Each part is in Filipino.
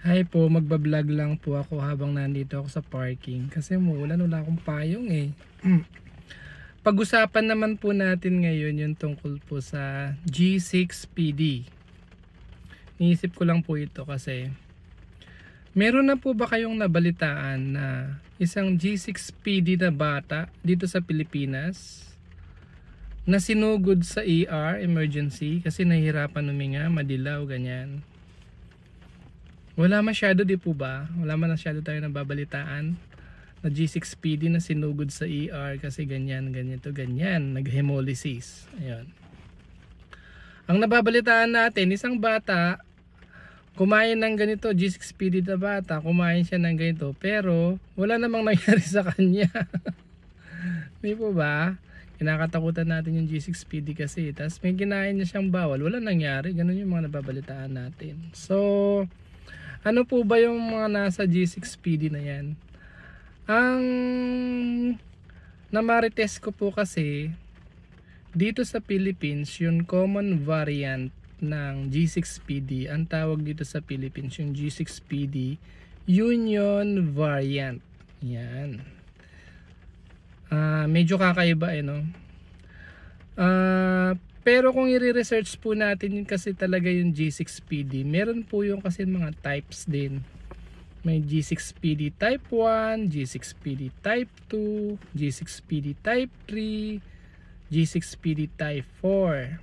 Hi po, magbablog lang po ako habang nandito ako sa parking kasi umuulan, wala akong payong eh. Pag-usapan naman po natin ngayon yung tungkol po sa G6PD. Niisip ko lang po ito kasi meron na po ba kayong nabalitaan na isang G6PD na bata dito sa Pilipinas na sinugod sa ER, emergency, kasi nahihirapan huminga, madilaw, ganyan? Wala masyado, di po ba? Wala man masyado tayo nababalitaan na G6PD na sinugod sa ER kasi ganyan, ganito, ganyan, nag-hemolysis. Ayun. Ang nababalitaan natin, isang bata kumain ng ganito, G6PD na bata, kumain siya ng ganito, pero wala namang nangyari sa kanya. Di po ba? Kinakatakutan natin yung G6PD kasi, tas may kinain niya siyang bawal, wala nangyari. Ganun yung mga nababalitaan natin. So, ano po ba yung mga nasa G6PD na yan? Ang namarites ko po kasi dito sa Philippines, yung common variant ng G6PD, ang tawag dito sa Philippines yung G6PD Union variant. Yan. Medyo kakaiba no. Pero kung i-research po natin yun kasi talaga yung G6PD, meron po yung kasi mga types din. May G6PD type 1, G6PD type 2, G6PD type 3, G6PD type 4.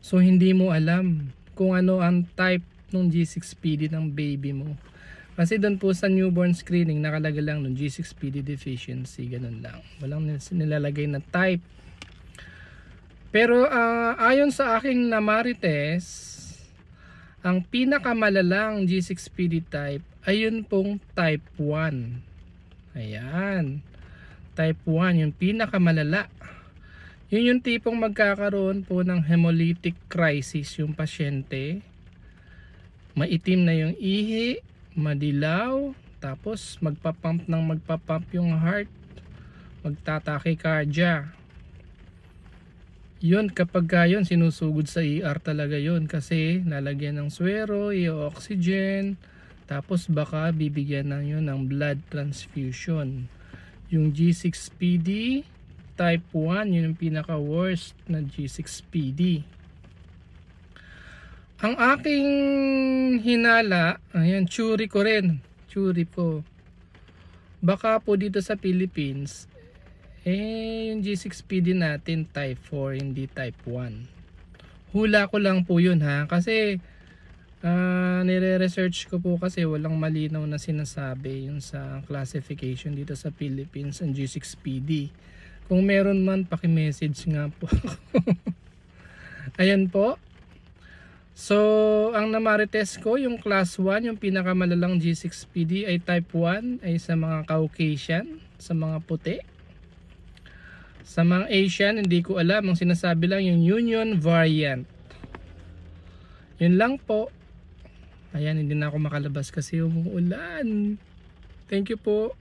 So hindi mo alam kung ano ang type ng G6PD ng baby mo. Kasi doon po sa newborn screening nakalagay lang ng G6PD deficiency, ganun lang. Walang nilalagay na type. Pero ayon sa aking namarites, ang pinakamalalang G6PD type ay yun pong type 1. Ayan. Type 1, yung pinakamalala. Yun yung tipong magkakaroon po ng hemolytic crisis yung pasyente. Maitim na yung ihi, madilaw, tapos magpapump yung heart, magtatachycardia. Yun, kapag yun sinusugod sa ER talaga yun kasi lalagyan ng swero, i-oxygen, tapos baka bibigyan na yun ng blood transfusion. Yung G6PD type 1, yun yung pinaka worst na G6PD. Ang aking hinala, ayan, churi ko rin, churi po, baka po dito sa Philippines yung G6PD natin type 4, hindi type 1. Hula ko lang po yun ha, kasi nire-research ko po kasi walang malinaw na sinasabi yung sa classification dito sa Philippines ang G6PD. Kung meron man, paki-message nga po. Ayan po. So, ang namarites ko, yung class 1, yung pinakamalalang G6PD ay type 1, ay sa mga Caucasian, sa mga puti. Sa mga Asian, hindi ko alam. Ang sinasabi lang yung Union variant. Yun lang po. Ayan, hindi na ako makalabas kasi umuulan. Thank you po.